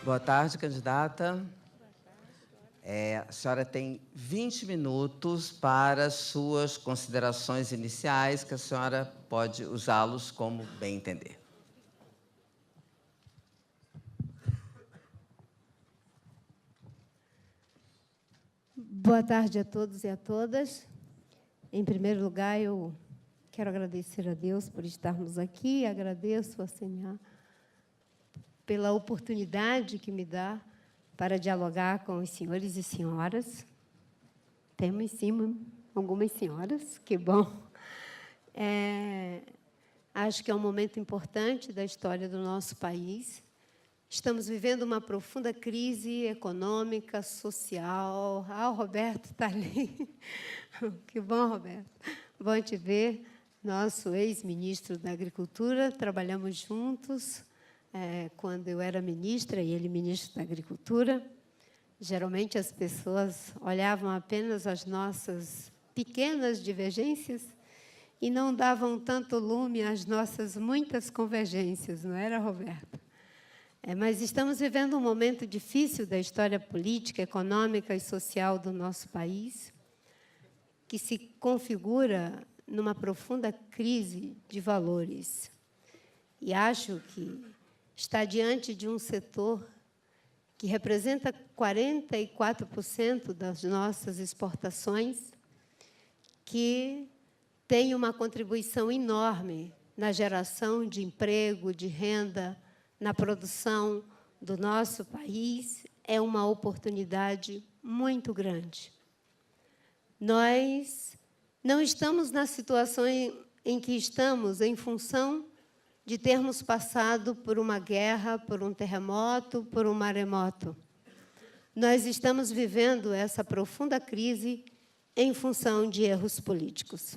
Boa tarde, candidata. A senhora tem 20 minutos para suas considerações iniciais, que a senhora pode usá-los como bem entender. Boa tarde a todos e a todas. Em primeiro lugar, eu quero agradecer a Deus por estarmos aqui, agradeço a CNA pela oportunidade que me dá para dialogar com os senhores e senhoras. Temos, sim, algumas senhoras, que bom. Acho que é um momento importante da história do nosso país. Estamos vivendo uma profunda crise econômica, social. Ah, o Roberto está ali. Que bom, Roberto. Bom te ver. Nosso ex-ministro da Agricultura, trabalhamos juntos quando eu era ministra e ele ministro da Agricultura. Geralmente as pessoas olhavam apenas as nossas pequenas divergências e não davam tanto lume às nossas muitas convergências, não era, Roberto? Mas estamos vivendo um momento difícil da história política, econômica e social do nosso país, que se configura numa profunda crise de valores. E acho que está diante de um setor que representa 44% das nossas exportações, que tem uma contribuição enorme na geração de emprego, de renda, na produção do nosso país. É uma oportunidade muito grande. Nós não estamos na situação em que estamos em função de termos passado por uma guerra, por um terremoto, por um maremoto. Nós estamos vivendo essa profunda crise em função de erros políticos.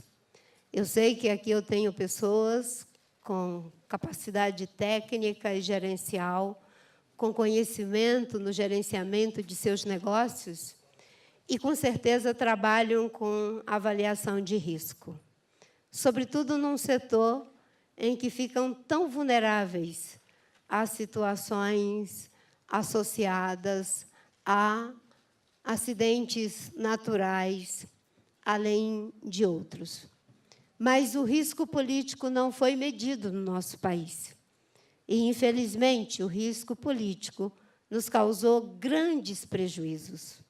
Eu sei que aqui eu tenho pessoas com capacidade técnica e gerencial, com conhecimento no gerenciamento de seus negócios e, com certeza, trabalham com avaliação de risco, sobretudo num setor em que ficam tão vulneráveis a situações associadas a acidentes naturais, além de outros. Mas o risco político não foi medido no nosso país. E, infelizmente, o risco político nos causou grandes prejuízos.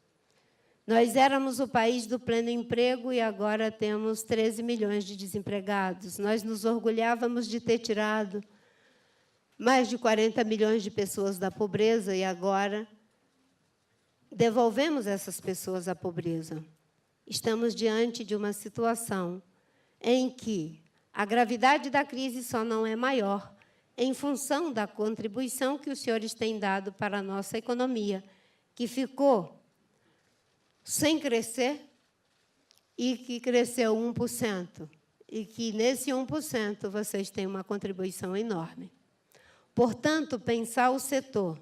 Nós éramos o país do pleno emprego e agora temos 13 milhões de desempregados. Nós nos orgulhávamos de ter tirado mais de 40 milhões de pessoas da pobreza e agora devolvemos essas pessoas à pobreza. Estamos diante de uma situação em que a gravidade da crise só não é maior em função da contribuição que os senhores têm dado para a nossa economia, que ficou sem crescer e que cresceu 1%, e que, nesse 1%, vocês têm uma contribuição enorme. Portanto, pensar o setor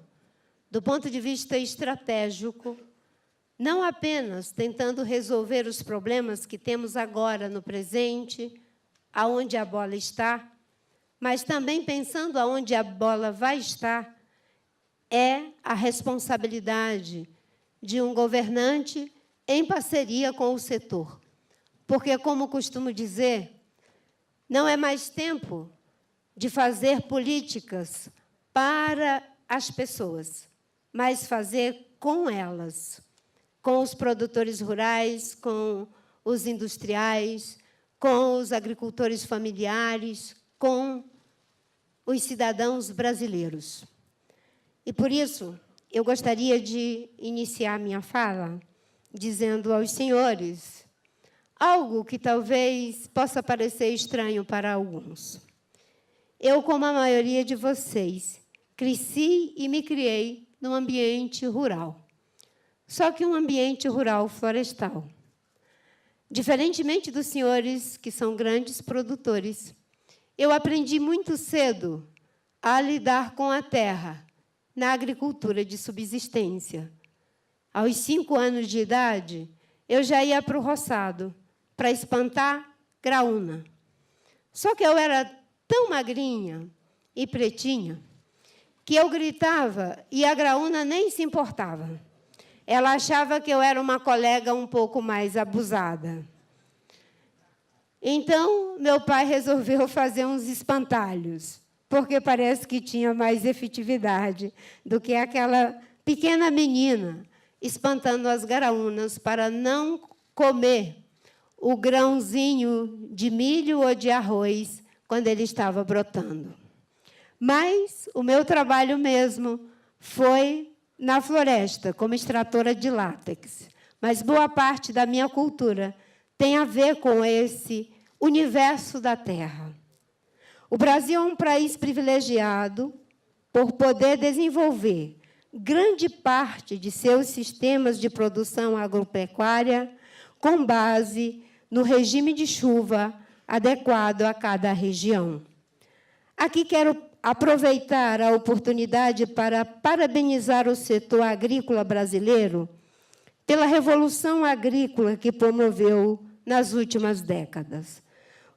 do ponto de vista estratégico, não apenas tentando resolver os problemas que temos agora no presente, aonde a bola está, mas também pensando aonde a bola vai estar, é a responsabilidade de um governante em parceria com o setor. Porque, como costumo dizer, não é mais tempo de fazer políticas para as pessoas, mas fazer com elas, com os produtores rurais, com os industriais, com os agricultores familiares, com os cidadãos brasileiros. E, por isso, eu gostaria de iniciar minha fala dizendo aos senhores algo que talvez possa parecer estranho para alguns. Eu, como a maioria de vocês, cresci e me criei num ambiente rural, só que um ambiente rural florestal. Diferentemente dos senhores, que são grandes produtores, eu aprendi muito cedo a lidar com a terra na agricultura de subsistência. Aos 5 anos de idade, eu já ia para o roçado para espantar graúna. Só que eu era tão magrinha e pretinha que eu gritava e a graúna nem se importava. Ela achava que eu era uma colega um pouco mais abusada. Então, meu pai resolveu fazer uns espantalhos, porque parece que tinha mais efetividade do que aquela pequena menina espantando as graúnas para não comer o grãozinho de milho ou de arroz quando ele estava brotando. Mas o meu trabalho mesmo foi na floresta, como extratora de látex. Mas boa parte da minha cultura tem a ver com esse universo da terra. O Brasil é um país privilegiado por poder desenvolver grande parte de seus sistemas de produção agropecuária com base no regime de chuva adequado a cada região. Aqui quero aproveitar a oportunidade para parabenizar o setor agrícola brasileiro pela revolução agrícola que promoveu nas últimas décadas.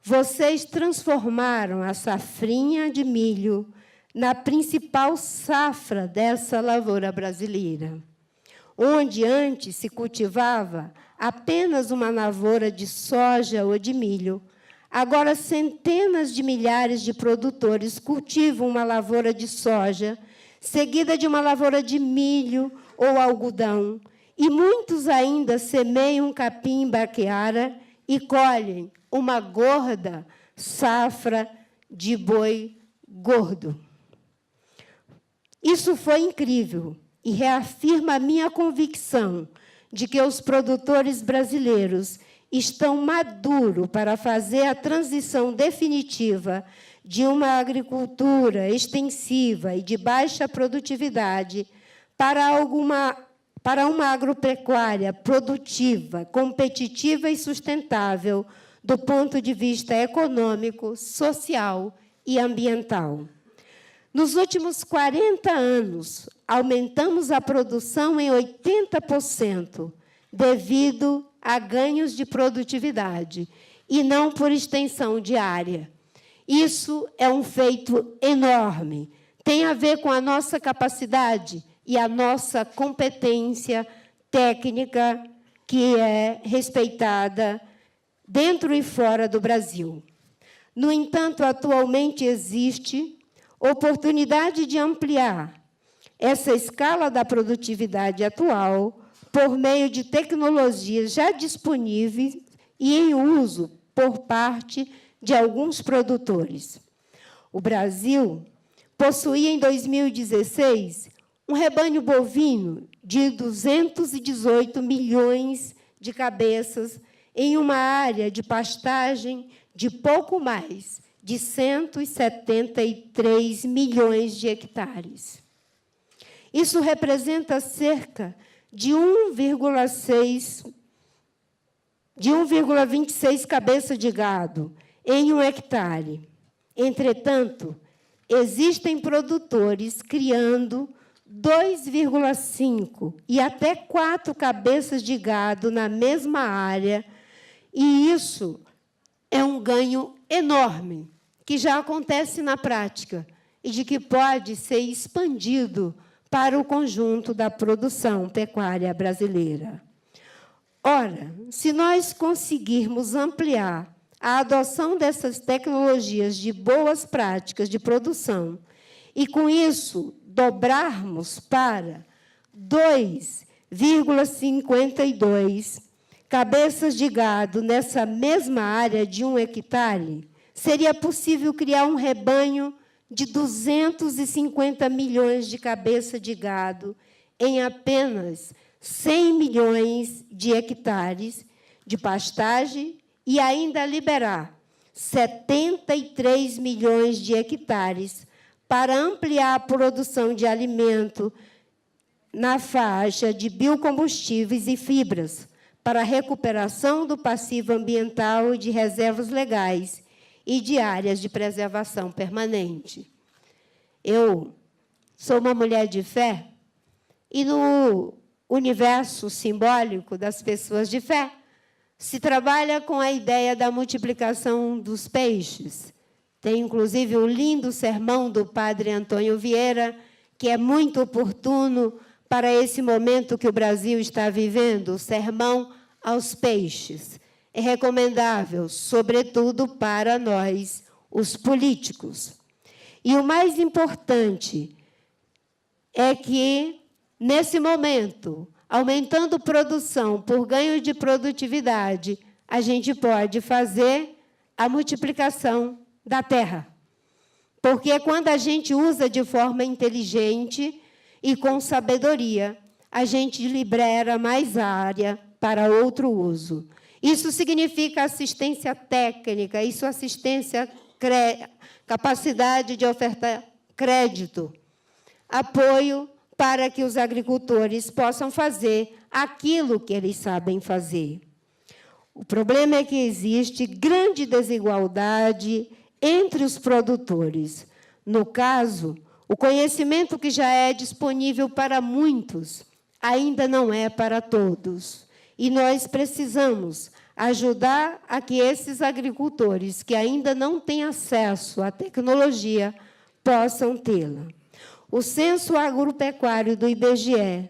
Vocês transformaram a safrinha de milho na principal safra dessa lavoura brasileira, onde antes se cultivava apenas uma lavoura de soja ou de milho. Agora, centenas de milhares de produtores cultivam uma lavoura de soja, seguida de uma lavoura de milho ou algodão, e muitos ainda semeiam capim-baqueara e colhem uma gorda safra de boi gordo. Isso foi incrível e reafirma a minha convicção de que os produtores brasileiros estão maduros para fazer a transição definitiva de uma agricultura extensiva e de baixa produtividade para uma agropecuária produtiva, competitiva e sustentável do ponto de vista econômico, social e ambiental. Nos últimos 40 anos, aumentamos a produção em 80%, devido a ganhos de produtividade, e não por extensão de área. Isso é um feito enorme. Tem a ver com a nossa capacidade e a nossa competência técnica, que é respeitada dentro e fora do Brasil. No entanto, atualmente existe oportunidade de ampliar essa escala da produtividade atual por meio de tecnologias já disponíveis e em uso por parte de alguns produtores. O Brasil possuía, em 2016, um rebanho bovino de 218 milhões de cabeças em uma área de pastagem de pouco mais de 173 milhões de hectares. Isso representa cerca de 1,26 cabeças de gado em um hectare. Entretanto, existem produtores criando 2,5 e até 4 cabeças de gado na mesma área, e isso é um ganho enorme, que já acontece na prática e de que pode ser expandido para o conjunto da produção pecuária brasileira. Ora, se nós conseguirmos ampliar a adoção dessas tecnologias de boas práticas de produção e, com isso, dobrarmos para 2,52 cabeças de gado nessa mesma área de 1 hectare, seria possível criar um rebanho de 250 milhões de cabeças de gado em apenas 100 milhões de hectares de pastagem e ainda liberar 73 milhões de hectares para ampliar a produção de alimento na faixa de biocombustíveis e fibras, para a recuperação do passivo ambiental e de reservas legais e de áreas de preservação permanente. Eu sou uma mulher de fé, e no universo simbólico das pessoas de fé, se trabalha com a ideia da multiplicação dos peixes. Tem, inclusive, um lindo sermão do padre Antônio Vieira, que é muito oportuno para esse momento que o Brasil está vivendo, o sermão aos peixes. É recomendável, sobretudo para nós, os políticos. E o mais importante é que, nesse momento, aumentando produção por ganho de produtividade, a gente pode fazer a multiplicação da terra. Porque quando a gente usa de forma inteligente e com sabedoria, a gente libera mais área para outro uso. Isso significa assistência técnica, isso capacidade de ofertar crédito, apoio para que os agricultores possam fazer aquilo que eles sabem fazer. O problema é que existe grande desigualdade entre os produtores. No caso, o conhecimento que já é disponível para muitos ainda não é para todos. E nós precisamos ajudar a que esses agricultores que ainda não têm acesso à tecnologia possam tê-la. O Censo Agropecuário do IBGE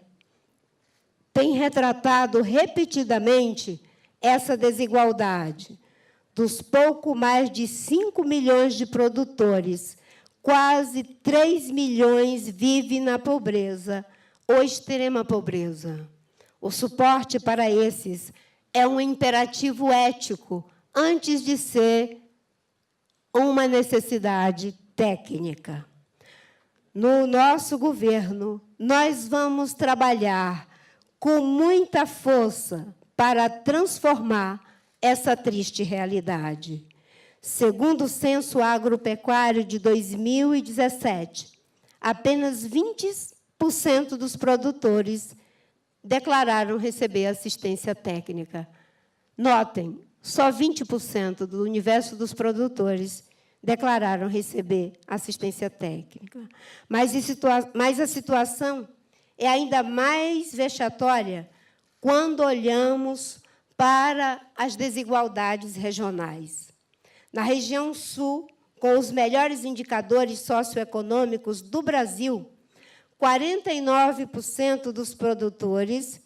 tem retratado repetidamente essa desigualdade. Dos pouco mais de 5 milhões de produtores, quase 3 milhões vivem na pobreza ou extrema pobreza. O suporte para esses é um imperativo ético, antes de ser uma necessidade técnica. No nosso governo, nós vamos trabalhar com muita força para transformar essa triste realidade. Segundo o Censo Agropecuário de 2017, apenas 20% dos produtores declararam receber assistência técnica. Notem, só 20% do universo dos produtores declararam receber assistência técnica. Mas a situação é ainda mais vexatória quando olhamos para as desigualdades regionais. Na região sul, com os melhores indicadores socioeconômicos do Brasil, 49% dos produtores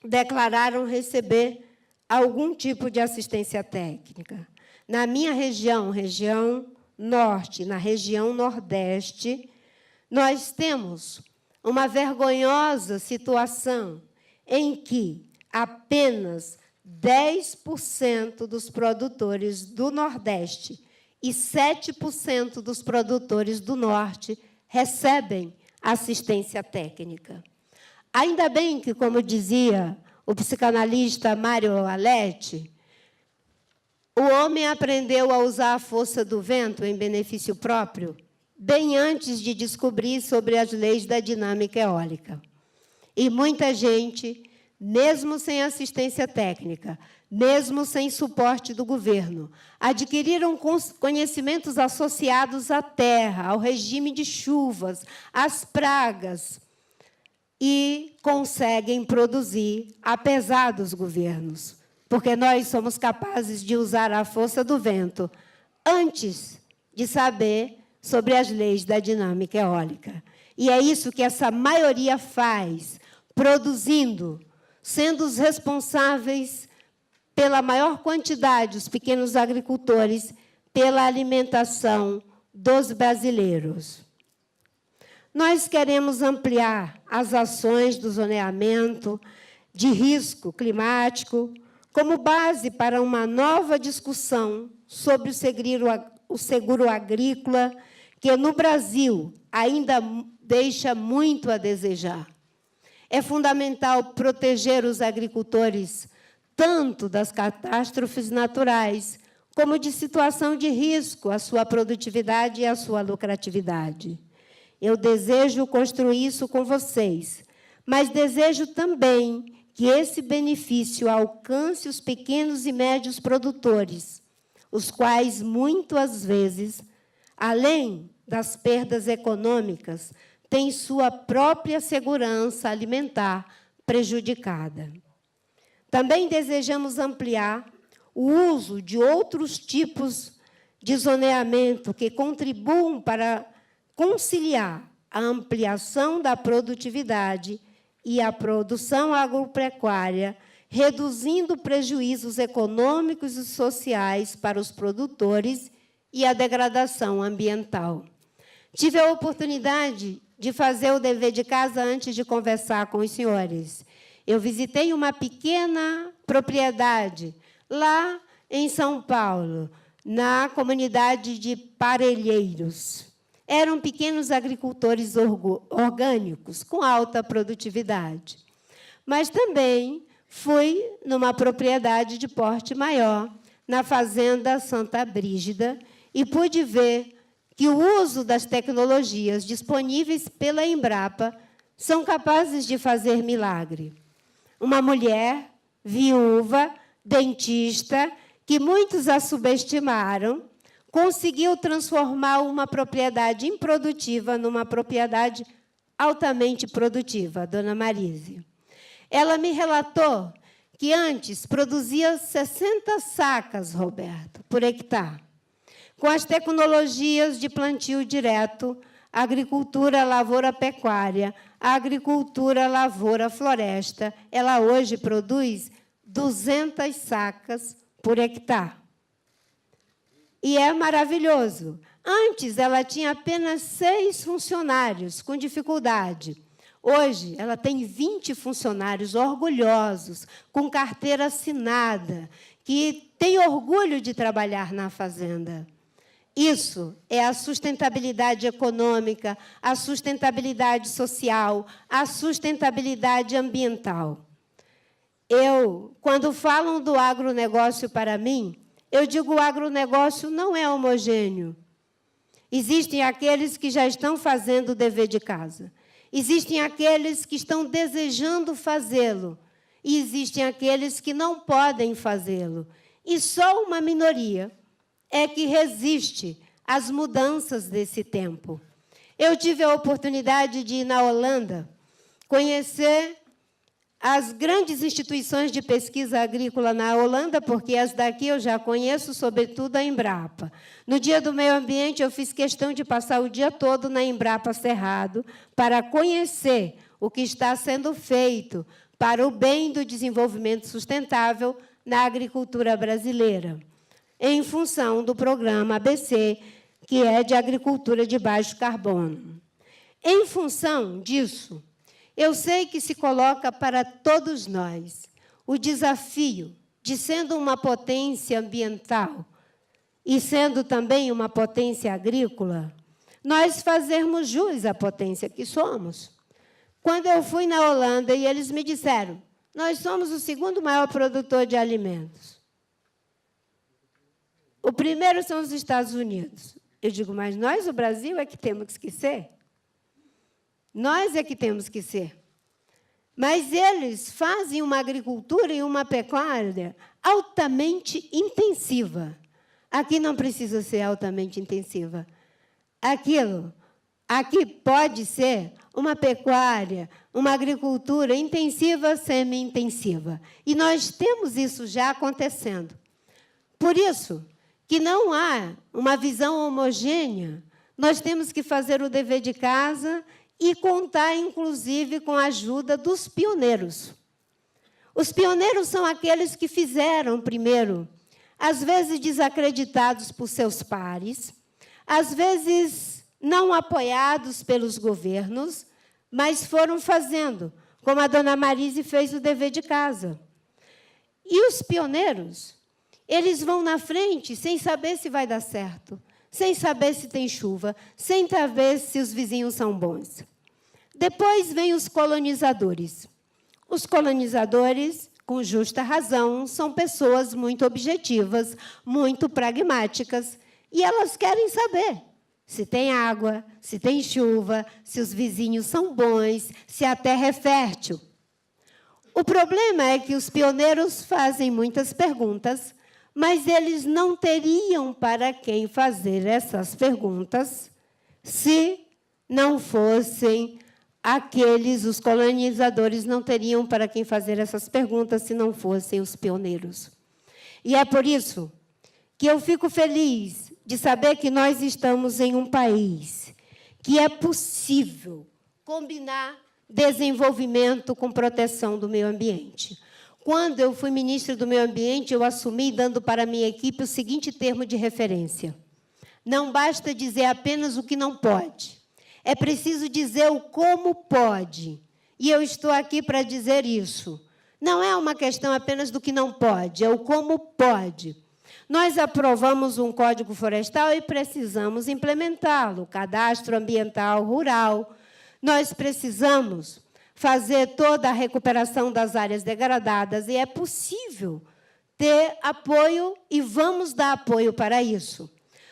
declararam receber algum tipo de assistência técnica. Na minha região, região norte, na região nordeste, nós temos uma vergonhosa situação em que apenas 10% dos produtores do Nordeste e 7% dos produtores do Norte recebem assistência técnica. Ainda bem que, como dizia o psicanalista Mário Aletti, o homem aprendeu a usar a força do vento em benefício próprio bem antes de descobrir sobre as leis da dinâmica eólica. E muita gente, mesmo sem assistência técnica, mesmo sem suporte do governo, adquiriram conhecimentos associados à terra, ao regime de chuvas, às pragas, e conseguem produzir, apesar dos governos, porque nós somos capazes de usar a força do vento antes de saber sobre as leis da dinâmica eólica. E é isso que essa maioria faz, produzindo, sendo os responsáveis pela maior quantidade, os pequenos agricultores, pela alimentação dos brasileiros. Nós queremos ampliar as ações do zoneamento de risco climático como base para uma nova discussão sobre o seguro agrícola, que no Brasil ainda deixa muito a desejar. É fundamental proteger os agricultores tanto das catástrofes naturais como de situação de risco à sua produtividade e à sua lucratividade. Eu desejo construir isso com vocês, mas desejo também que esse benefício alcance os pequenos e médios produtores, os quais, muitas vezes, além das perdas econômicas, têm sua própria segurança alimentar prejudicada. Também desejamos ampliar o uso de outros tipos de zoneamento que contribuam para conciliar a ampliação da produtividade e a produção agropecuária, reduzindo prejuízos econômicos e sociais para os produtores e a degradação ambiental. Tive a oportunidade de fazer o dever de casa antes de conversar com os senhores. Eu visitei uma pequena propriedade lá em São Paulo, na comunidade de Parelheiros. Eram pequenos agricultores orgânicos, com alta produtividade. Mas também fui numa propriedade de porte maior, na Fazenda Santa Brígida, e pude ver que o uso das tecnologias disponíveis pela Embrapa são capazes de fazer milagre. Uma mulher, viúva, dentista, que muitos a subestimaram, conseguiu transformar uma propriedade improdutiva numa propriedade altamente produtiva, a dona Marise. Ela me relatou que antes produzia 60 sacas, Roberto, por hectare. Com as tecnologias de plantio direto, agricultura, lavoura, pecuária, agricultura, lavoura, floresta, ela hoje produz 200 sacas por hectare. E é maravilhoso. Antes, ela tinha apenas 6 funcionários, com dificuldade. Hoje, ela tem 20 funcionários orgulhosos, com carteira assinada, que têm orgulho de trabalhar na fazenda. Isso é a sustentabilidade econômica, a sustentabilidade social, a sustentabilidade ambiental. Quando falam do agronegócio para mim, eu digo que o agronegócio não é homogêneo. Existem aqueles que já estão fazendo o dever de casa. Existem aqueles que estão desejando fazê-lo. E existem aqueles que não podem fazê-lo. E só uma minoria é que resiste às mudanças desse tempo. Eu tive a oportunidade de ir na Holanda, conhecer as grandes instituições de pesquisa agrícola na Holanda, porque as daqui eu já conheço, sobretudo a Embrapa. No Dia do Meio Ambiente, eu fiz questão de passar o dia todo na Embrapa Cerrado para conhecer o que está sendo feito para o bem do desenvolvimento sustentável na agricultura brasileira, em função do programa ABC, que é de agricultura de baixo carbono. Em função disso, eu sei que se coloca para todos nós o desafio de, sendo uma potência ambiental e sendo também uma potência agrícola, nós fazermos jus à potência que somos. Quando eu fui na Holanda e eles me disseram, nós somos o segundo maior produtor de alimentos. O primeiro são os Estados Unidos. Eu digo, mas nós, o Brasil, é que temos que ser. Nós é que temos que ser. Mas eles fazem uma agricultura e uma pecuária altamente intensiva. Aqui não precisa ser altamente intensiva. Aqui pode ser uma pecuária, uma agricultura intensiva, semi-intensiva. E nós temos isso já acontecendo. Por isso que não há uma visão homogênea, nós temos que fazer o dever de casa e contar, inclusive, com a ajuda dos pioneiros. Os pioneiros são aqueles que fizeram primeiro, às vezes desacreditados por seus pares, às vezes não apoiados pelos governos, mas foram fazendo, como a dona Marise fez o dever de casa. E os pioneiros, eles vão na frente sem saber se vai dar certo, sem saber se tem chuva, sem saber se os vizinhos são bons. Depois vêm os colonizadores. Os colonizadores, com justa razão, são pessoas muito objetivas, muito pragmáticas, e elas querem saber se tem água, se tem chuva, se os vizinhos são bons, se a terra é fértil. O problema é que os pioneiros fazem muitas perguntas, mas eles não teriam para quem fazer essas perguntas se não fossem os colonizadores não teriam para quem fazer essas perguntas se não fossem os pioneiros. E é por isso que eu fico feliz de saber que nós estamos em um país que é possível combinar desenvolvimento com proteção do meio ambiente. Quando eu fui ministra do Meio Ambiente, eu assumi, dando para a minha equipe o seguinte termo de referência: não basta dizer apenas o que não pode, é preciso dizer o como pode. E eu estou aqui para dizer isso. Não é uma questão apenas do que não pode, é o como pode. Nós aprovamos um Código Florestal e precisamos implementá-lo, cadastro ambiental rural. Nós precisamos fazer toda a recuperação das áreas degradadas, e é possível ter apoio, e vamos dar apoio para isso.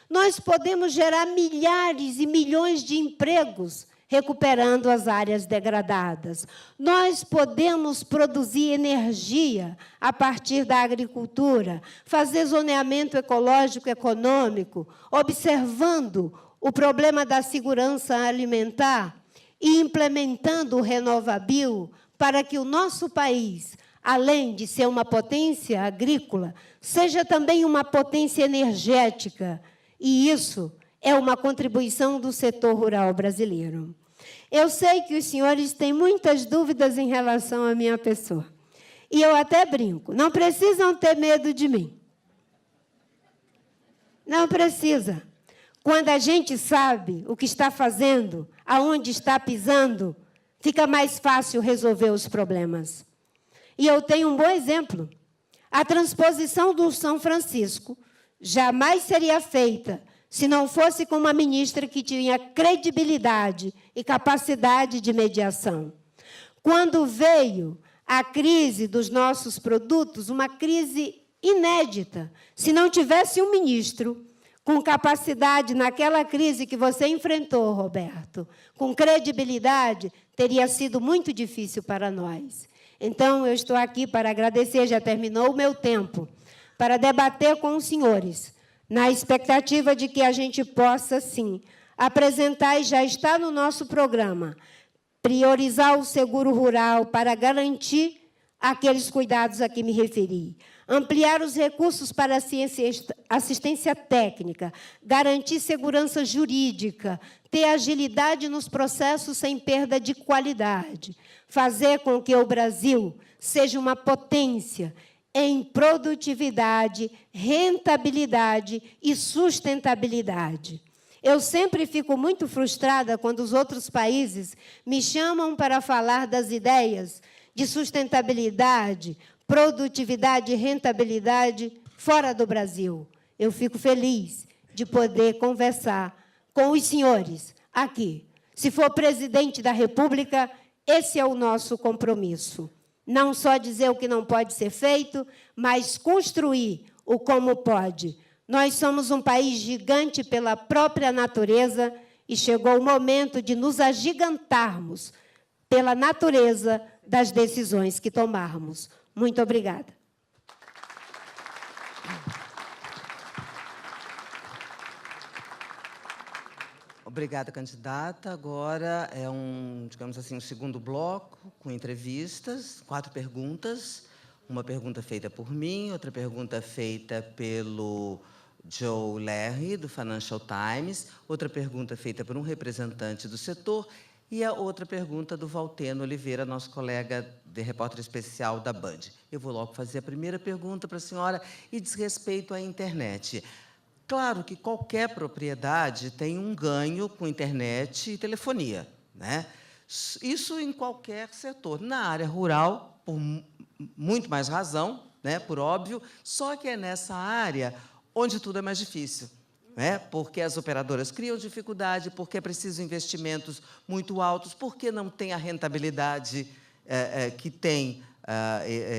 Nós podemos gerar milhares e milhões de empregos recuperando as áreas degradadas. Nós podemos produzir energia a partir da agricultura, fazer zoneamento ecológico econômico, observando o problema da segurança alimentar e implementando o Renovabil para que o nosso país, além de ser uma potência agrícola, seja também uma potência energética. E isso é uma contribuição do setor rural brasileiro. Eu sei que os senhores têm muitas dúvidas em relação à minha pessoa. E eu até brinco, não precisam ter medo de mim. Não precisa. Quando a gente sabe o que está fazendo, aonde está pisando, fica mais fácil resolver os problemas. E eu tenho um bom exemplo. A transposição do São Francisco jamais seria feita se não fosse com uma ministra que tinha credibilidade e capacidade de mediação. Quando veio a crise dos nossos produtos, uma crise inédita, se não tivesse um ministro com capacidade naquela crise que você enfrentou, Roberto, com credibilidade, teria sido muito difícil para nós. Então, eu estou aqui para agradecer, já terminou o meu tempo, para debater com os senhores, na expectativa de que a gente possa, sim, apresentar, e já está no nosso programa, priorizar o seguro rural para garantir aqueles cuidados a que me referi, ampliar os recursos para a assistência técnica, garantir segurança jurídica, ter agilidade nos processos sem perda de qualidade, fazer com que o Brasil seja uma potência em produtividade, rentabilidade e sustentabilidade. Eu sempre fico muito frustrada quando os outros países me chamam para falar das ideias de sustentabilidade, produtividade e rentabilidade fora do Brasil. Eu fico feliz de poder conversar com os senhores aqui. Se for presidente da República, esse é o nosso compromisso. Não só dizer o que não pode ser feito, mas construir o como pode. Nós somos um país gigante pela própria natureza e chegou o momento de nos agigantarmos pela natureza das decisões que tomarmos. Muito obrigada. Obrigada, candidata. Agora é digamos assim, um segundo bloco com entrevistas, 4 perguntas. Uma pergunta feita por mim, outra pergunta feita pelo Joe Larry, do Financial Times, outra pergunta feita por um representante do setor e a outra pergunta do Valteno Oliveira, nosso colega de repórter especial da Band. Eu vou logo fazer a primeira pergunta para a senhora e diz respeito à internet. Claro que qualquer propriedade tem um ganho com internet e telefonia, né? Isso em qualquer setor. Na área rural, por muito mais razão, né? Por óbvio, só que é nessa área onde tudo é mais difícil, né? Porque as operadoras criam dificuldade, porque é preciso investimentos muito altos, porque não tem a rentabilidade que tem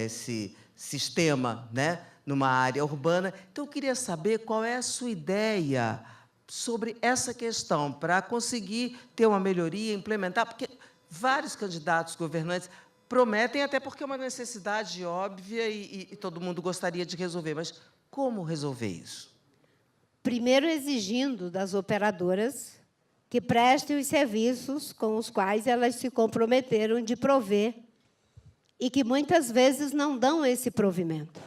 esse sistema, né? Numa área urbana. Então, eu queria saber qual é a sua ideia sobre essa questão, para conseguir ter uma melhoria, implementar, porque vários candidatos governantes prometem, até porque é uma necessidade óbvia e todo mundo gostaria de resolver, mas como resolver isso? Primeiro, exigindo das operadoras que prestem os serviços com os quais elas se comprometeram de prover e que, muitas vezes, não dão esse provimento.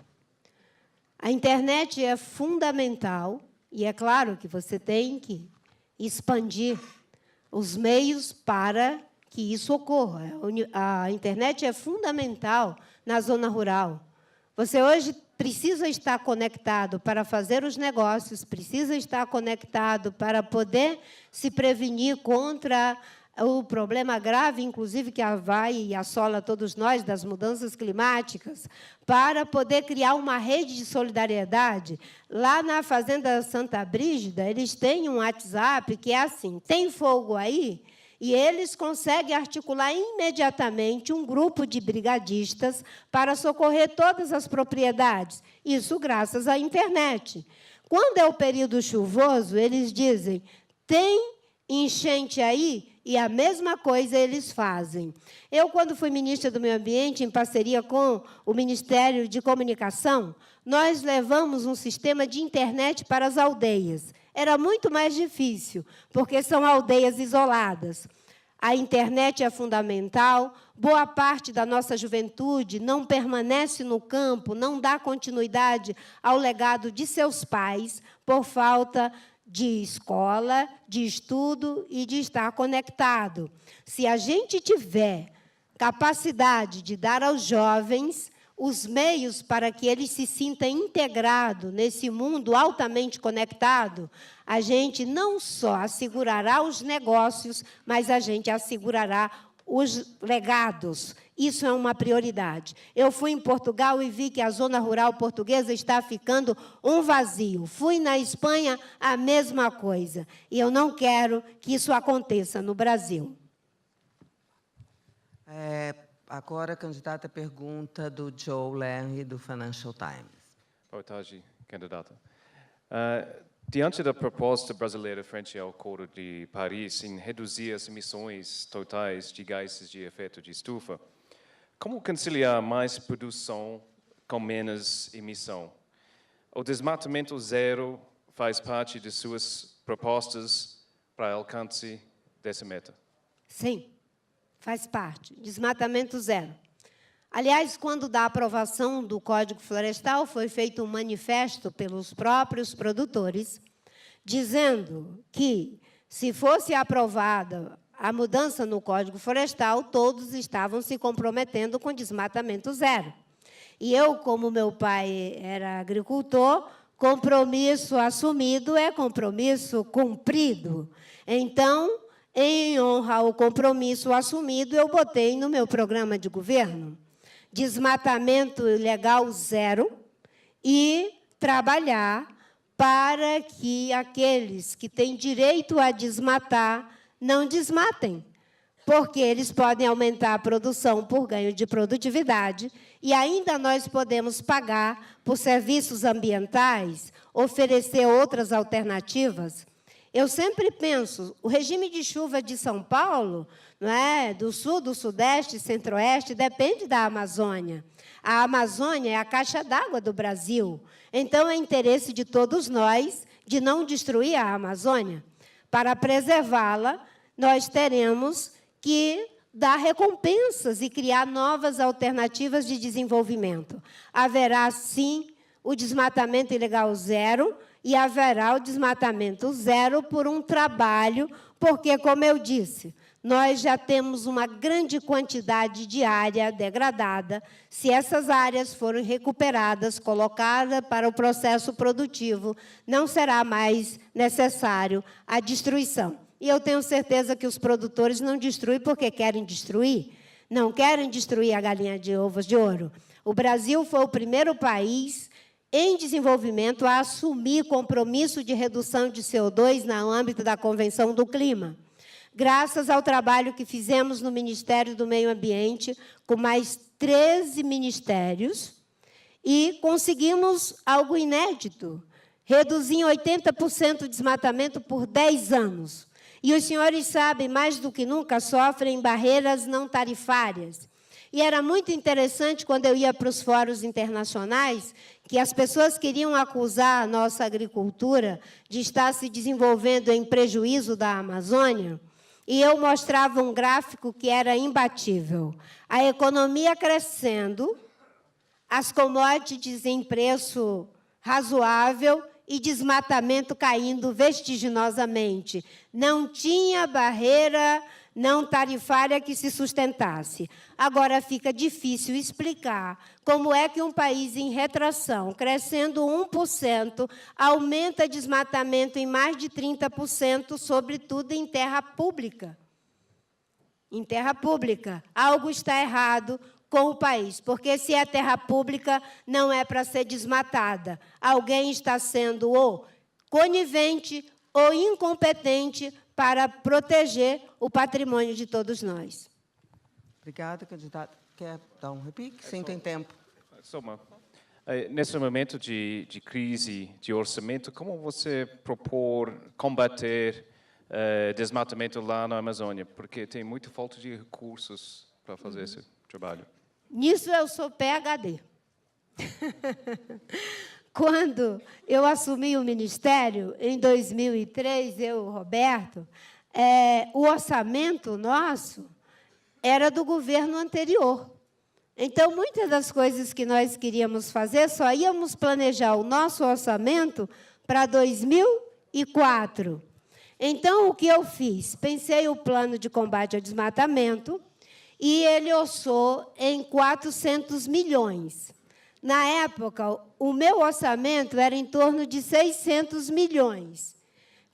A internet é fundamental, e é claro que você tem que expandir os meios para que isso ocorra. A internet é fundamental na zona rural. Você hoje precisa estar conectado para fazer os negócios, precisa estar conectado para poder se prevenir contra o problema grave, inclusive, que vai e assola todos nós, das mudanças climáticas, para poder criar uma rede de solidariedade. Lá na Fazenda Santa Brígida, eles têm um WhatsApp que é assim, tem fogo aí? E eles conseguem articular imediatamente um grupo de brigadistas para socorrer todas as propriedades. Isso graças à internet. Quando é o período chuvoso, eles dizem, tem enchente aí? E a mesma coisa eles fazem. Eu, quando fui ministra do Meio Ambiente, em parceria com o Ministério de Comunicação, nós levamos um sistema de internet para as aldeias. Era muito mais difícil, porque são aldeias isoladas. A internet é fundamental, boa parte da nossa juventude não permanece no campo, não dá continuidade ao legado de seus pais, por falta de escola, de estudo e de estar conectado. Se a gente tiver capacidade de dar aos jovens os meios para que eles se sintam integrados nesse mundo altamente conectado, a gente não só assegurará os negócios, mas a gente assegurará os legados. Isso é uma prioridade. Eu fui em Portugal e vi que a zona rural portuguesa está ficando um vazio. Fui na Espanha, a mesma coisa. E eu não quero que isso aconteça no Brasil. Agora, a candidata pergunta do Joe Larry, do Financial Times. Boa tarde, candidata. Diante da proposta brasileira frente ao Acordo de Paris em reduzir as emissões totais de gases de efeito de estufa, como conciliar mais produção com menos emissão? O desmatamento zero faz parte de suas propostas para alcance dessa meta? Sim, faz parte. Desmatamento zero. Aliás, quando da aprovação do Código Florestal, foi feito um manifesto pelos próprios produtores, dizendo que, se fosse aprovada a mudança no Código Florestal, todos estavam se comprometendo com desmatamento zero. E eu, como meu pai era agricultor, compromisso assumido é compromisso cumprido. Então, em honra ao compromisso assumido, eu botei no meu programa de governo desmatamento ilegal zero e trabalhar para que aqueles que têm direito a desmatar não desmatem, porque eles podem aumentar a produção por ganho de produtividade e ainda nós podemos pagar por serviços ambientais, oferecer outras alternativas. Eu sempre penso, o regime de chuva de São Paulo, não é, do sul, do sudeste, centro-oeste, depende da Amazônia. A Amazônia é a caixa d'água do Brasil. Então, é interesse de todos nós de não destruir a Amazônia. Para preservá-la, nós teremos que dar recompensas e criar novas alternativas de desenvolvimento. Haverá, sim, o desmatamento ilegal zero e haverá o desmatamento zero por um trabalho, porque, como eu disse, nós já temos uma grande quantidade de área degradada. Se essas áreas forem recuperadas, colocadas para o processo produtivo, não será mais necessário a destruição. E eu tenho certeza que os produtores não destruem porque querem destruir, não querem destruir a galinha de ovos de ouro. O Brasil foi o primeiro país em desenvolvimento a assumir compromisso de redução de CO2 no âmbito da Convenção do Clima. Graças ao trabalho que fizemos no Ministério do Meio Ambiente, com mais 13 ministérios, e conseguimos algo inédito, reduzir em 80% o desmatamento por 10 anos. E os senhores sabem, mais do que nunca, sofrem barreiras não tarifárias. E era muito interessante, quando eu ia para os fóruns internacionais, que as pessoas queriam acusar a nossa agricultura de estar se desenvolvendo em prejuízo da Amazônia, e eu mostrava um gráfico que era imbatível. A economia crescendo, as commodities em preço razoável e desmatamento caindo vertiginosamente. Não tinha barreira não tarifária que se sustentasse. Agora, fica difícil explicar como é que um país em retração, crescendo 1%, aumenta desmatamento em mais de 30%, sobretudo em terra pública. Em terra pública. Algo está errado com o país, porque se é terra pública, não é para ser desmatada. Alguém está sendo ou conivente ou incompetente para proteger o patrimônio de todos nós. Obrigada, candidata. Quer dar um repique? Sim, tem tempo. Nesse momento de crise de orçamento, como você propor combater desmatamento lá na Amazônia? Porque tem muita falta de recursos para fazer esse trabalho. Nisso eu sou PhD. Quando eu assumi o ministério, em 2003, eu, Roberto, o orçamento nosso era do governo anterior. Então, muitas das coisas que nós queríamos fazer, só íamos planejar o nosso orçamento para 2004. Então, o que eu fiz? Pensei o plano de combate ao desmatamento e ele orçou em 400 milhões. Na época, o meu orçamento era em torno de 600 milhões.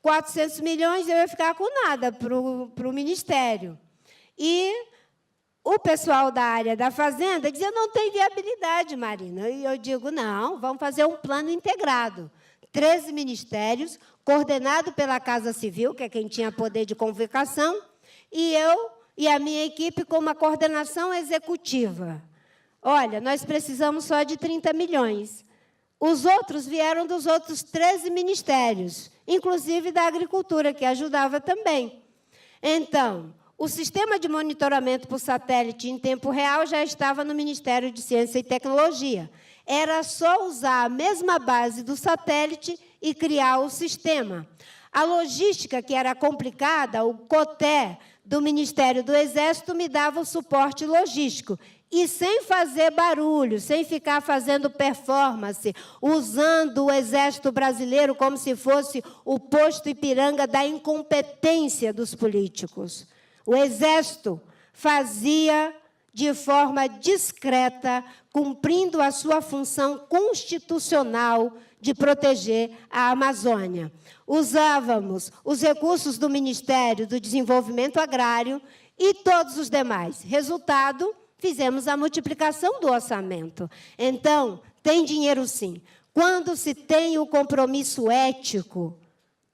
400 milhões eu ia ficar com nada para o Ministério. E o pessoal da área da Fazenda dizia, não tem viabilidade, Marina. E eu digo, não, vamos fazer um plano integrado. 13 ministérios, coordenado pela Casa Civil, que é quem tinha poder de convocação, e eu e a minha equipe com uma coordenação executiva. Olha, nós precisamos só de 30 milhões. Os outros vieram dos outros 13 ministérios, inclusive da Agricultura, que ajudava também. Então, o sistema de monitoramento por satélite em tempo real já estava no Ministério de Ciência e Tecnologia. Era só usar a mesma base do satélite e criar o sistema. A logística, que era complicada, o COTÉ do Ministério do Exército me dava o suporte logístico. E sem fazer barulho, sem ficar fazendo performance, usando o Exército Brasileiro como se fosse o posto Ipiranga da incompetência dos políticos. O Exército fazia de forma discreta, cumprindo a sua função constitucional de proteger a Amazônia. Usávamos os recursos do Ministério do Desenvolvimento Agrário e todos os demais. Resultado, fizemos a multiplicação do orçamento. Então, tem dinheiro sim. Quando se tem o compromisso ético,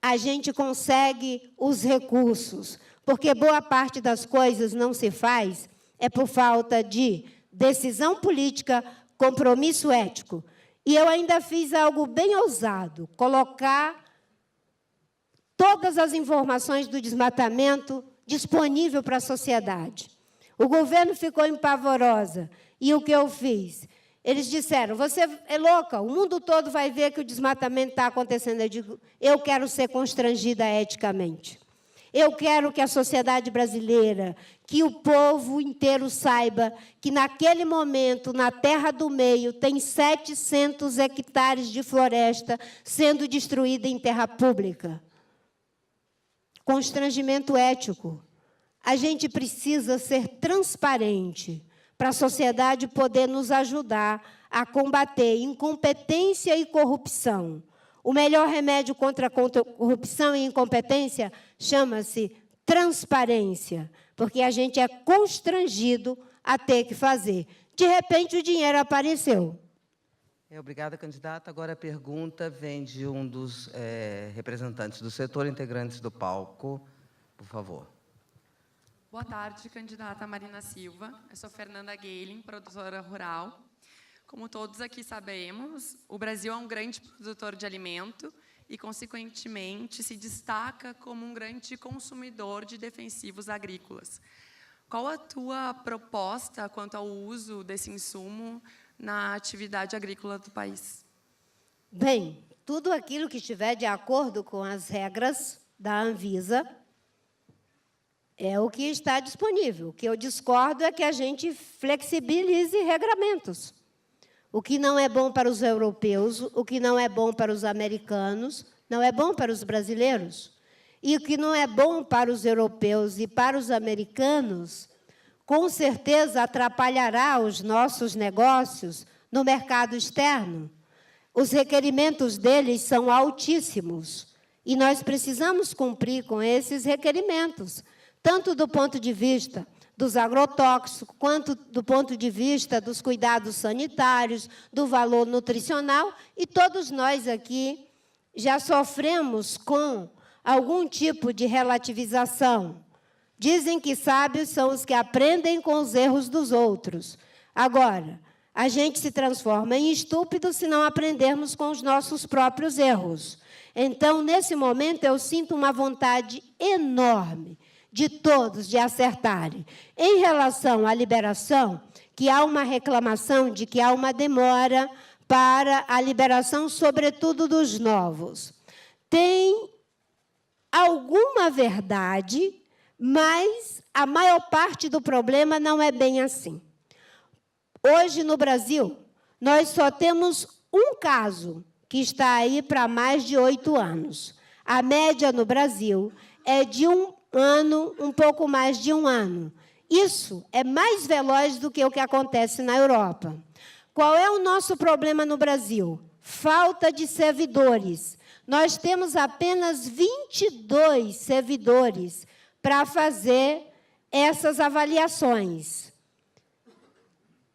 a gente consegue os recursos, porque boa parte das coisas não se faz por falta de decisão política, compromisso ético. E eu ainda fiz algo bem ousado, colocar todas as informações do desmatamento disponível para a sociedade. O governo ficou empavorosa. E o que eu fiz? Eles disseram, você é louca, o mundo todo vai ver que o desmatamento está acontecendo. Eu digo, eu quero ser constrangida eticamente. Eu quero que a sociedade brasileira, que o povo inteiro saiba que, naquele momento, na Terra do Meio, tem 700 hectares de floresta sendo destruída em terra pública. Constrangimento ético. A gente precisa ser transparente para a sociedade poder nos ajudar a combater incompetência e corrupção. O melhor remédio contra a corrupção e incompetência chama-se transparência, porque a gente é constrangido a ter que fazer. De repente, o dinheiro apareceu. Obrigada, candidata. Agora a pergunta vem de um dos representantes do setor, integrantes do palco. Por favor. Boa tarde, candidata Marina Silva. Eu sou Fernanda Gehlen, produtora rural. Como todos aqui sabemos, o Brasil é um grande produtor de alimento e, consequentemente, se destaca como um grande consumidor de defensivos agrícolas. Qual a tua proposta quanto ao uso desse insumo na atividade agrícola do país? Bem, tudo aquilo que estiver de acordo com as regras da Anvisa é o que está disponível. O que eu discordo é que a gente flexibilize regramentos. O que não é bom para os europeus, o que não é bom para os americanos, não é bom para os brasileiros. E o que não é bom para os europeus e para os americanos, com certeza atrapalhará os nossos negócios no mercado externo. Os requerimentos deles são altíssimos e nós precisamos cumprir com esses requerimentos, tanto do ponto de vista dos agrotóxicos, quanto do ponto de vista dos cuidados sanitários, do valor nutricional, e todos nós aqui já sofremos com algum tipo de relativização. Dizem que sábios são os que aprendem com os erros dos outros. Agora, a gente se transforma em estúpido se não aprendermos com os nossos próprios erros. Então, nesse momento, eu sinto uma vontade enorme de todos de acertarem. Em relação à liberação, que há uma reclamação de que há uma demora para a liberação, sobretudo dos novos. Tem alguma verdade, mas a maior parte do problema não é bem assim. Hoje, no Brasil, nós só temos um caso que está aí para mais de 8 anos. A média no Brasil é de 1 ano, um pouco mais de 1 ano. Isso é mais veloz do que o que acontece na Europa. Qual é o nosso problema no Brasil? Falta de servidores. Nós temos apenas 22 servidores para fazer essas avaliações.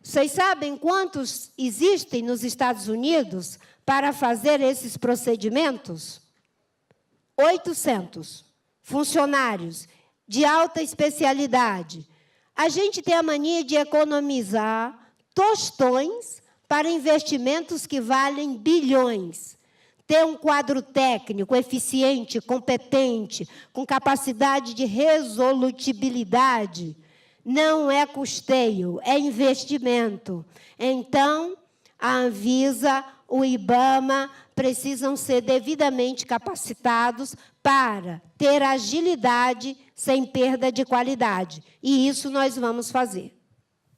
Vocês sabem quantos existem nos Estados Unidos para fazer esses procedimentos? 800 funcionários de alta especialidade. A gente tem a mania de economizar tostões para investimentos que valem bilhões. Ter um quadro técnico eficiente, competente, com capacidade de resolutibilidade, não é custeio, é investimento. Então, a Anvisa, o IBAMA, precisam ser devidamente capacitados para ter agilidade sem perda de qualidade. E isso nós vamos fazer.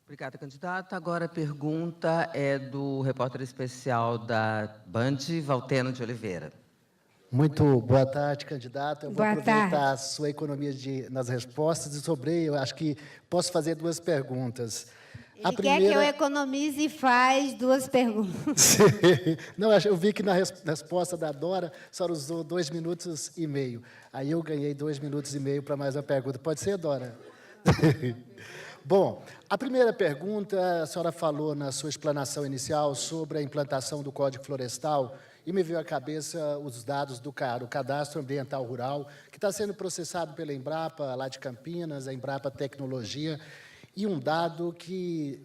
Obrigada, candidata. Agora a pergunta é do repórter especial da Band, Valteno de Oliveira. Muito boa tarde, candidata. Eu vou Boa aproveitar tarde. a sua economia nas respostas e eu acho que posso fazer 2 perguntas. Ele quer que eu economize e faz 2 perguntas. Não, eu vi que na resposta da Dora só usou 2 minutos e meio. Aí eu ganhei 2 minutos e meio para mais uma pergunta. Pode ser, Dora? Bom, a primeira pergunta, a senhora falou na sua explanação inicial sobre a implantação do Código Florestal e me veio à cabeça os dados do CAR, o Cadastro Ambiental Rural, que está sendo processado pela Embrapa, lá de Campinas, a Embrapa Tecnologia, e um dado que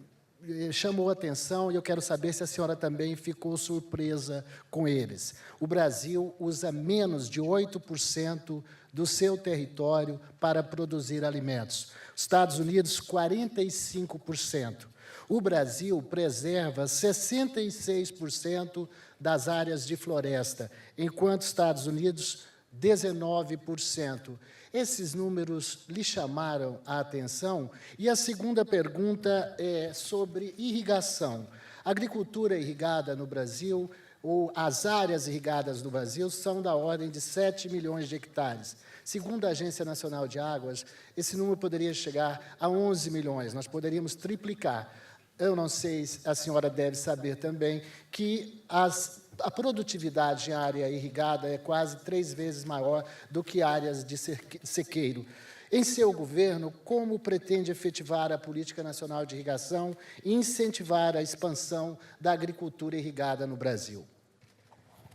chamou a atenção e eu quero saber se a senhora também ficou surpresa com eles. O Brasil usa menos de 8% do seu território para produzir alimentos. Estados Unidos, 45%. O Brasil preserva 66% das áreas de floresta, enquanto Estados Unidos, 19%. Esses números lhe chamaram a atenção? E a segunda pergunta é sobre irrigação. A agricultura irrigada no Brasil, ou as áreas irrigadas no Brasil, são da ordem de 7 milhões de hectares. Segundo a Agência Nacional de Águas, esse número poderia chegar a 11 milhões, nós poderíamos triplicar. Eu não sei se a senhora deve saber também que a produtividade em área irrigada é quase 3 vezes maior do que áreas de sequeiro. Em seu governo, como pretende efetivar a Política Nacional de Irrigação e incentivar a expansão da agricultura irrigada no Brasil?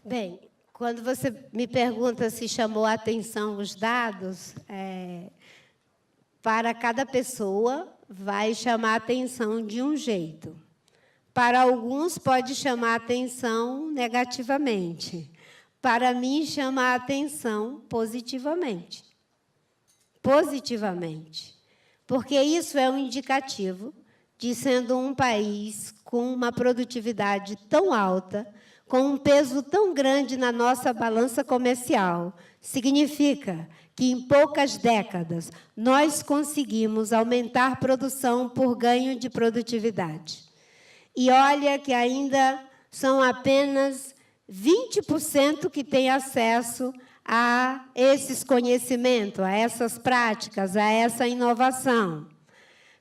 Bem, quando você me pergunta se chamou a atenção os dados, para cada pessoa vai chamar a atenção de um jeito. Para alguns pode chamar a atenção negativamente. Para mim, chama a atenção positivamente. Positivamente. Porque isso é um indicativo de, sendo um país com uma produtividade tão alta, com um peso tão grande na nossa balança comercial, significa que, em poucas décadas, nós conseguimos aumentar produção por ganho de produtividade. E olha que ainda são apenas 20% que têm acesso a esses conhecimentos, a essas práticas, a essa inovação.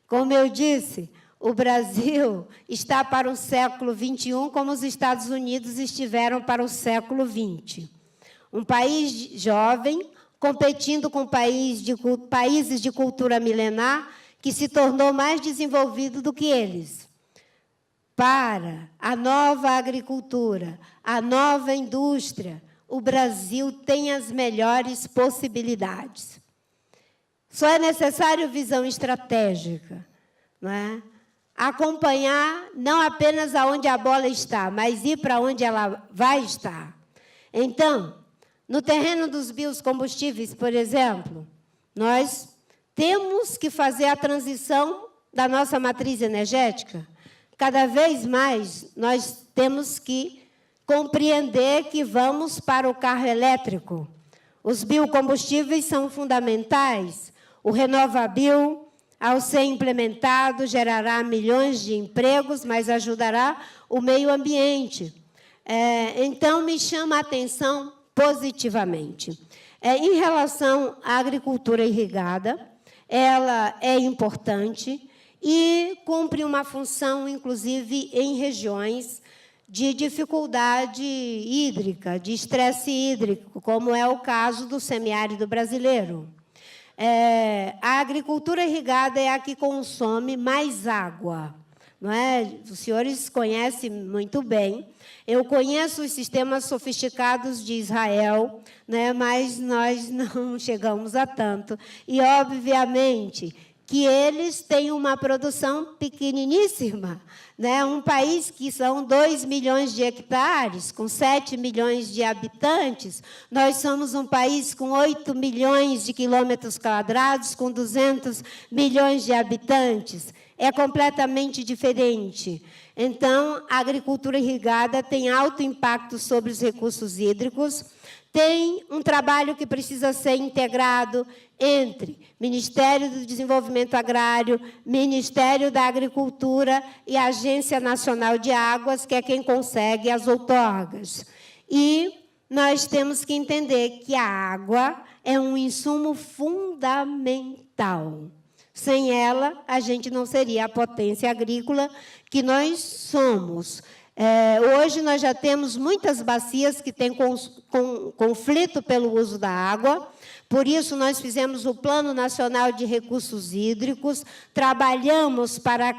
Como eu disse, o Brasil está para o século XXI como os Estados Unidos estiveram para o século XX. Um país jovem competindo com países de cultura milenar que se tornou mais desenvolvido do que eles. Para a nova agricultura, a nova indústria, o Brasil tem as melhores possibilidades. Só é necessário visão estratégica, não é? Acompanhar não apenas aonde a bola está, mas ir para onde ela vai estar. Então, no terreno dos biocombustíveis, por exemplo, nós temos que fazer a transição da nossa matriz energética. Cada vez mais, nós temos que compreender que vamos para o carro elétrico. Os biocombustíveis são fundamentais. O RenovaBio, ao ser implementado, gerará milhões de empregos, mas ajudará o meio ambiente. Então, me chama a atenção positivamente. Em relação à agricultura irrigada, ela é importante e cumpre uma função, inclusive, em regiões de dificuldade hídrica, de estresse hídrico, como é o caso do semiárido brasileiro. A agricultura irrigada é a que consome mais água, não é? Os senhores conhecem muito bem. Eu conheço os sistemas sofisticados de Israel, né, mas nós não chegamos a tanto. E, obviamente, que eles têm uma produção pequeniníssima, né? Um país que são 2 milhões de hectares, com 7 milhões de habitantes, nós somos um país com 8 milhões de quilômetros quadrados, com 200 milhões de habitantes. É completamente diferente. Então, a agricultura irrigada tem alto impacto sobre os recursos hídricos, tem um trabalho que precisa ser integrado entre Ministério do Desenvolvimento Agrário, Ministério da Agricultura e Agência Nacional de Águas, que é quem consegue as outorgas. E nós temos que entender que a água é um insumo fundamental. Sem ela, a gente não seria a potência agrícola que nós somos. Hoje, nós já temos muitas bacias que têm conflito pelo uso da água. Por isso, nós fizemos o Plano Nacional de Recursos Hídricos, trabalhamos para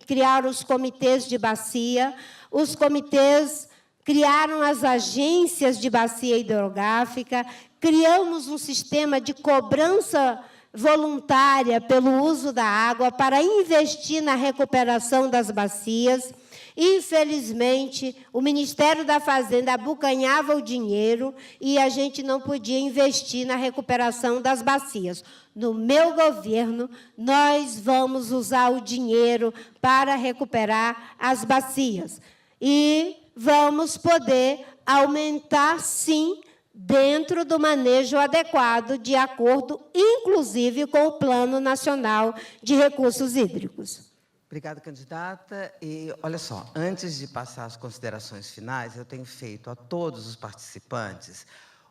criar os comitês de bacia. Os comitês criaram as agências de bacia hidrográfica, criamos um sistema de cobrança voluntária pelo uso da água para investir na recuperação das bacias. Infelizmente, o Ministério da Fazenda abocanhava o dinheiro e a gente não podia investir na recuperação das bacias. No meu governo, nós vamos usar o dinheiro para recuperar as bacias. E vamos poder aumentar, sim, dentro do manejo adequado, de acordo, inclusive, com o Plano Nacional de Recursos Hídricos. Obrigada, candidata. E, olha só, antes de passar às considerações finais, eu tenho feito a todos os participantes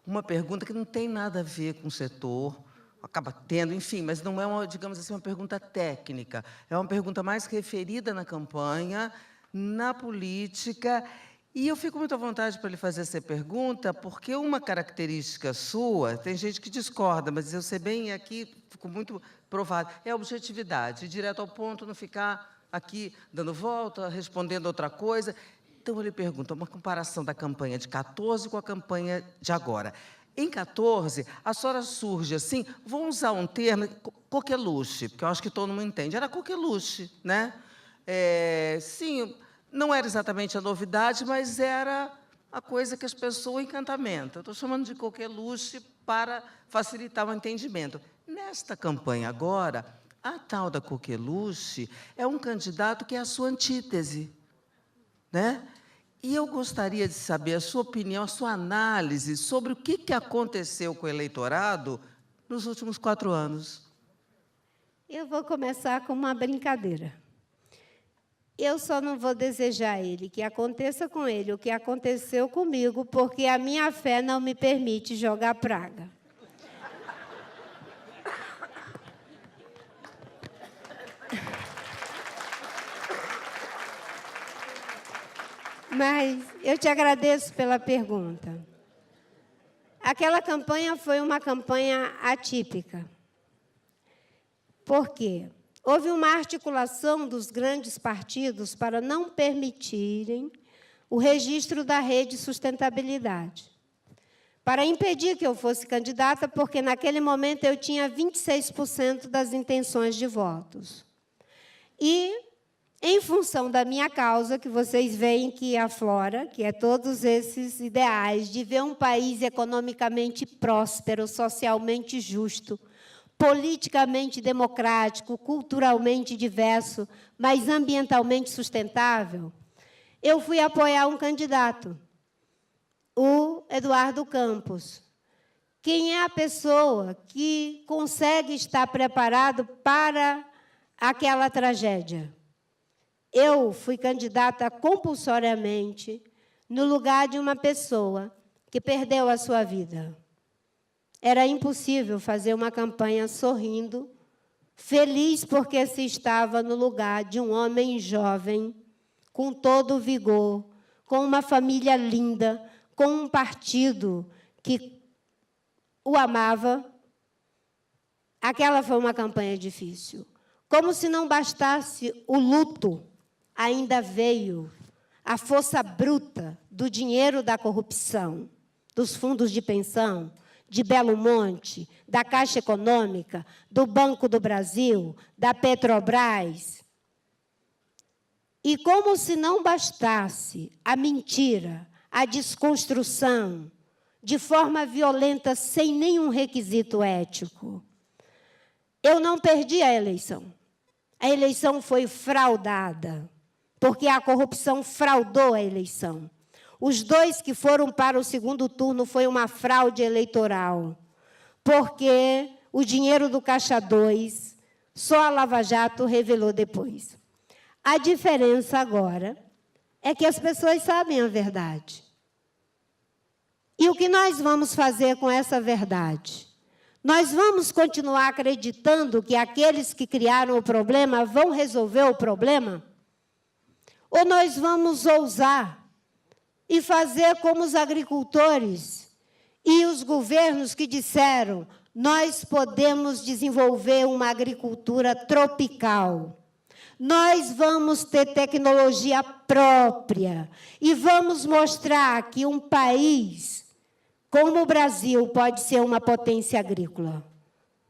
uma pergunta que não tem nada a ver com o setor, acaba tendo, enfim, mas não é, digamos assim, uma pergunta técnica, é uma pergunta mais referida na campanha, na política. E eu fico muito à vontade para lhe fazer essa pergunta, porque uma característica sua, tem gente que discorda, mas eu sei bem, aqui fico muito provado, é a objetividade, ir direto ao ponto, não ficar aqui dando volta, respondendo outra coisa. Então, eu lhe pergunto, uma comparação da campanha de 14 com a campanha de agora. Em 14, a senhora surge assim, vou usar um termo, coqueluche, porque eu acho que todo mundo entende, era coqueluche, né? Sim, não era exatamente a novidade, mas era a coisa que as pessoas... o encantamento. Eu estou chamando de coqueluche para facilitar o entendimento. Nesta campanha agora, a tal da coqueluche é um candidato que é a sua antítese, né? E eu gostaria de saber a sua opinião, a sua análise sobre o que aconteceu com o eleitorado nos últimos 4 anos. Eu vou começar com uma brincadeira. Eu só não vou desejar a ele que aconteça com ele o que aconteceu comigo, porque a minha fé não me permite jogar praga. Mas eu te agradeço pela pergunta. Aquela campanha foi uma campanha atípica. Por quê? Houve uma articulação dos grandes partidos para não permitirem o registro da Rede Sustentabilidade, para impedir que eu fosse candidata, porque naquele momento eu tinha 26% das intenções de votos. E, em função da minha causa, que vocês veem que aflora, que é todos esses ideais de ver um país economicamente próspero, socialmente justo, politicamente democrático, culturalmente diverso, mas ambientalmente sustentável, eu fui apoiar um candidato, o Eduardo Campos. Quem é a pessoa que consegue estar preparado para aquela tragédia? Eu fui candidata compulsoriamente no lugar de uma pessoa que perdeu a sua vida. Era impossível fazer uma campanha sorrindo, feliz porque se estava no lugar de um homem jovem, com todo o vigor, com uma família linda, com um partido que o amava. Aquela foi uma campanha difícil. Como se não bastasse o luto, ainda veio a força bruta do dinheiro da corrupção, dos fundos de pensão, de Belo Monte, da Caixa Econômica, do Banco do Brasil, da Petrobras. E como se não bastasse a mentira, a desconstrução, de forma violenta, sem nenhum requisito ético, eu não perdi a eleição. A eleição foi fraudada, porque a corrupção fraudou a eleição. Os dois que foram para o segundo turno foi uma fraude eleitoral, porque o dinheiro do Caixa 2, só a Lava Jato revelou depois. A diferença agora é que as pessoas sabem a verdade. E o que nós vamos fazer com essa verdade? Nós vamos continuar acreditando que aqueles que criaram o problema vão resolver o problema? Ou nós vamos ousar e fazer como os agricultores e os governos que disseram: nós podemos desenvolver uma agricultura tropical, nós vamos ter tecnologia própria e vamos mostrar que um país como o Brasil pode ser uma potência agrícola.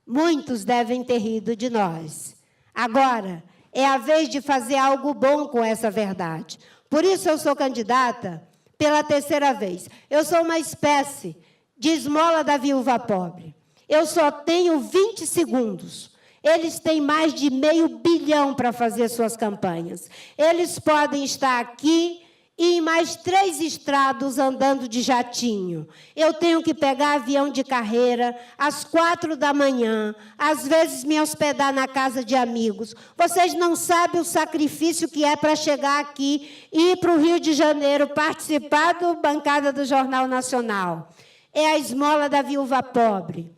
Muitos devem ter rido de nós. Agora, é a vez de fazer algo bom com essa verdade. Por isso eu sou candidata pela terceira vez. Eu sou uma espécie de esmola da viúva pobre. Eu só tenho 20 segundos. Eles têm mais de $500 milhão para fazer suas campanhas. Eles podem estar aqui e em mais 3 estrados andando de jatinho. Eu tenho que pegar avião de carreira às 4 da manhã, às vezes me hospedar na casa de amigos. Vocês não sabem o sacrifício que é para chegar aqui e ir para o Rio de Janeiro participar da bancada do Jornal Nacional. É a esmola da viúva pobre.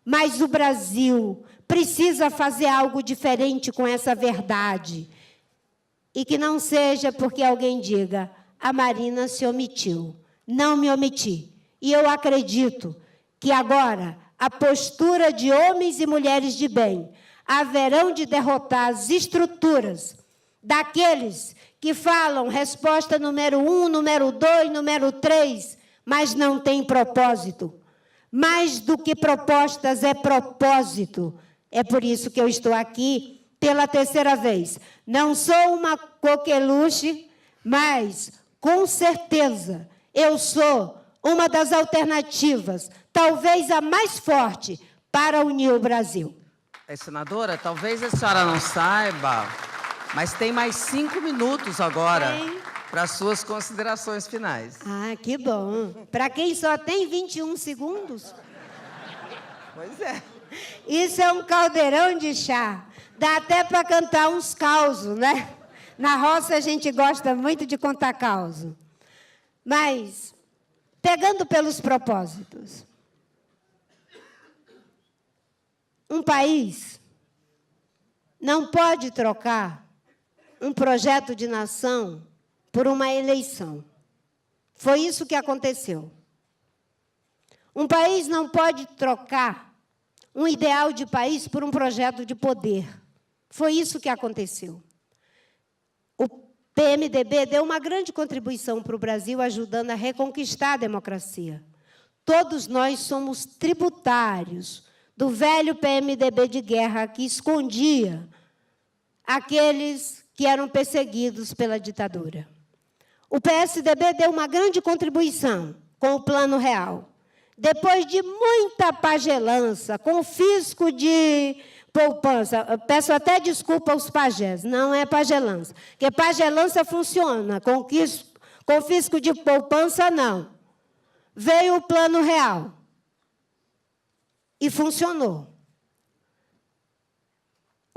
Mas o Brasil precisa fazer algo diferente com essa verdade. E que não seja porque alguém diga: a Marina se omitiu. Não me omiti. E eu acredito que agora a postura de homens e mulheres de bem haverão de derrotar as estruturas daqueles que falam resposta número 1, número 2, número 3, mas não tem propósito. Mais do que propostas é propósito. É por isso que eu estou aqui pela terceira vez. Não sou uma coqueluche, mas, com certeza, eu sou uma das alternativas, talvez a mais forte, para unir o Brasil. Senadora, talvez a senhora não saiba, mas tem mais 5 minutos agora para as suas considerações finais. Ah, que bom. Para quem só tem 21 segundos? Pois é. Isso é um caldeirão de chá. Dá até para cantar uns causos, né? Na roça, a gente gosta muito de contar causa. Mas, pegando pelos propósitos, um país não pode trocar um projeto de nação por uma eleição. Foi isso que aconteceu. Um país não pode trocar um ideal de país por um projeto de poder. Foi isso que aconteceu. O PMDB deu uma grande contribuição para o Brasil, ajudando a reconquistar a democracia. Todos nós somos tributários do velho PMDB de guerra que escondia aqueles que eram perseguidos pela ditadura. O PSDB deu uma grande contribuição com o Plano Real. Depois de muita pagelança, confisco de poupança, eu peço até desculpa aos pajés, não é pagelança, porque pagelança funciona, confisco de poupança não. Veio o Plano Real e funcionou.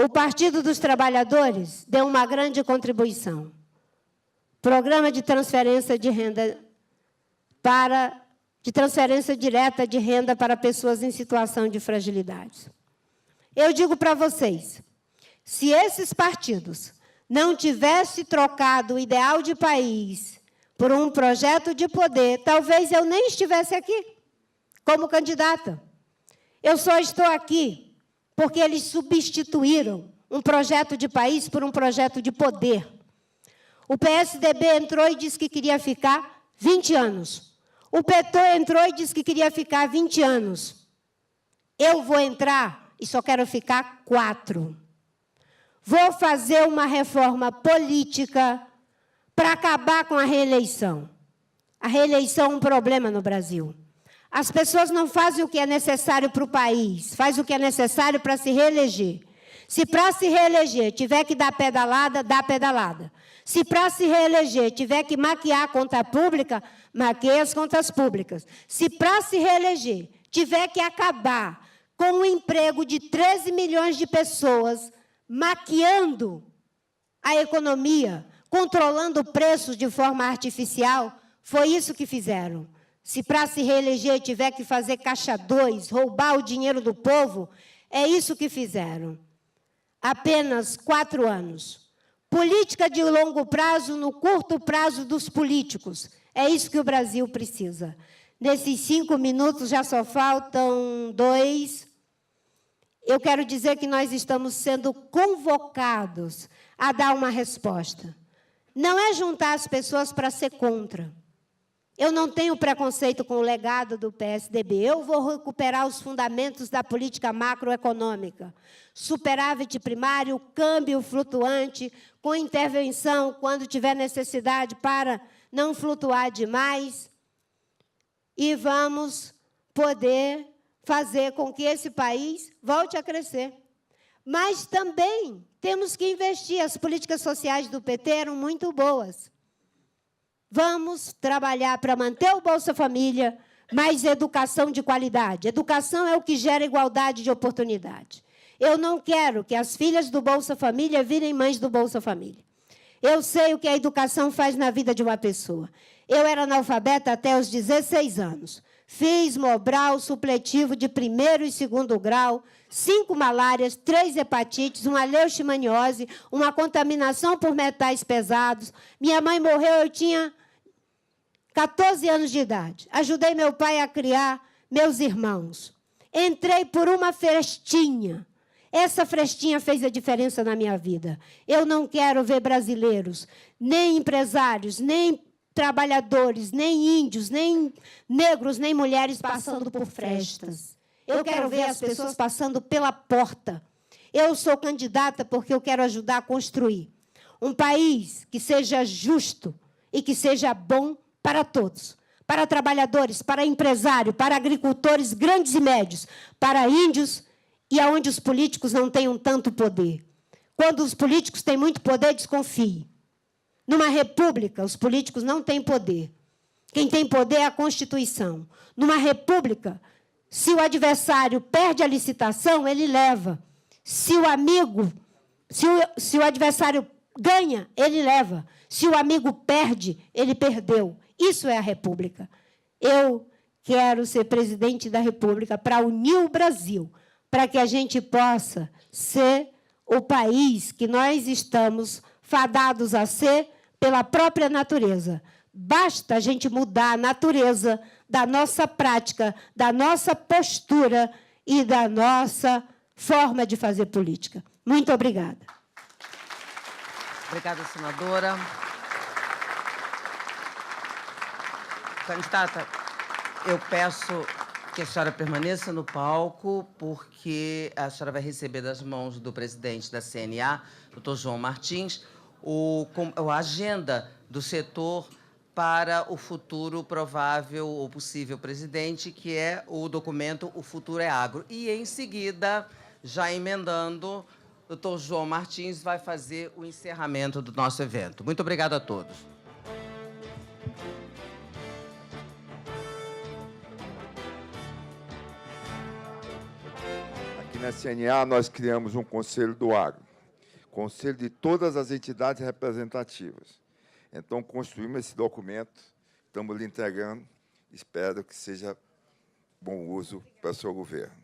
O Partido dos Trabalhadores deu uma grande contribuição. Programa de transferência de renda de transferência direta de renda para pessoas em situação de fragilidade. Eu digo para vocês, se esses partidos não tivessem trocado o ideal de país por um projeto de poder, talvez eu nem estivesse aqui como candidata. Eu só estou aqui porque eles substituíram um projeto de país por um projeto de poder. O PSDB entrou e disse que queria ficar 20 anos. O PT entrou e disse que queria ficar 20 anos. Eu vou entrar e só quero ficar 4. Vou fazer uma reforma política para acabar com a reeleição. A reeleição é um problema no Brasil. As pessoas não fazem o que é necessário para o país, fazem o que é necessário para se reeleger. Se para se reeleger tiver que dar pedalada, dá pedalada. Se para se reeleger tiver que maquiar a conta pública, maqueia as contas públicas. Se para se reeleger tiver que acabar com o emprego de 13 milhões de pessoas, maquiando a economia, controlando preços de forma artificial, foi isso que fizeram. Se para se reeleger tiver que fazer caixa 2, roubar o dinheiro do povo, é isso que fizeram. Apenas 4 anos. Política de longo prazo no curto prazo dos políticos. É isso que o Brasil precisa. Nesses 5 minutos, já só faltam 2. Eu quero dizer que nós estamos sendo convocados a dar uma resposta. Não é juntar as pessoas para ser contra. Eu não tenho preconceito com o legado do PSDB. Eu vou recuperar os fundamentos da política macroeconômica. Superávit primário, câmbio flutuante, com intervenção quando tiver necessidade para não flutuar demais. E vamos poder fazer com que esse país volte a crescer. Mas também temos que investir. As políticas sociais do PT eram muito boas. Vamos trabalhar para manter o Bolsa Família, mas educação de qualidade. Educação é o que gera igualdade de oportunidade. Eu não quero que as filhas do Bolsa Família virem mães do Bolsa Família. Eu sei o que a educação faz na vida de uma pessoa. Eu era analfabeta até os 16 anos. Fiz Mobral supletivo de 1º e 2º grau, 5 malárias, 3 hepatites, uma leishmaniose, uma contaminação por metais pesados. Minha mãe morreu, eu tinha 14 anos de idade. Ajudei meu pai a criar meus irmãos. Entrei por uma frestinha. Essa frestinha fez a diferença na minha vida. Eu não quero ver brasileiros, nem empresários, nem trabalhadores, nem índios, nem negros, nem mulheres passando por frestas. Eu quero ver as pessoas passando pela porta. Eu sou candidata porque eu quero ajudar a construir um país que seja justo e que seja bom para todos. Para trabalhadores, para empresários, para agricultores grandes e médios, para índios e aonde os políticos não tenham tanto poder. Quando os políticos têm muito poder, desconfie. Numa república, os políticos não têm poder. Quem tem poder é a Constituição. Numa república, se o adversário perde a licitação, ele leva. Se o adversário ganha, ele leva. Se o amigo perde, ele perdeu. Isso é a República. Eu quero ser presidente da República para unir o Brasil, para que a gente possa ser o país que nós estamos fadados a ser pela própria natureza. Basta a gente mudar a natureza da nossa prática, da nossa postura e da nossa forma de fazer política. Muito obrigada. Obrigada, senadora. Candidata, eu peço que a senhora permaneça no palco, porque a senhora vai receber das mãos do presidente da CNA, doutor João Martins, a agenda do setor para o futuro provável ou possível presidente, que é o documento O Futuro é Agro. E, em seguida, já emendando, o doutor João Martins vai fazer o encerramento do nosso evento. Muito obrigada a todos. Aqui na CNA, nós criamos um Conselho do Agro, conselho de todas as entidades representativas. Então, construímos esse documento, estamos lhe entregando, espero que seja bom uso para o seu governo.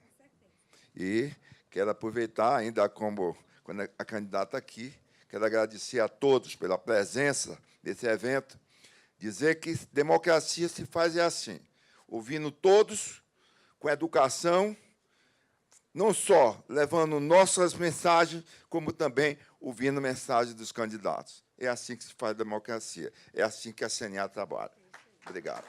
E quero aproveitar, ainda como quando a candidata aqui, quero agradecer a todos pela presença nesse evento, dizer que democracia se faz assim, ouvindo todos, com educação, não só levando nossas mensagens, como também ouvindo mensagens dos candidatos. É assim que se faz democracia. É assim que a CNA trabalha. Obrigado.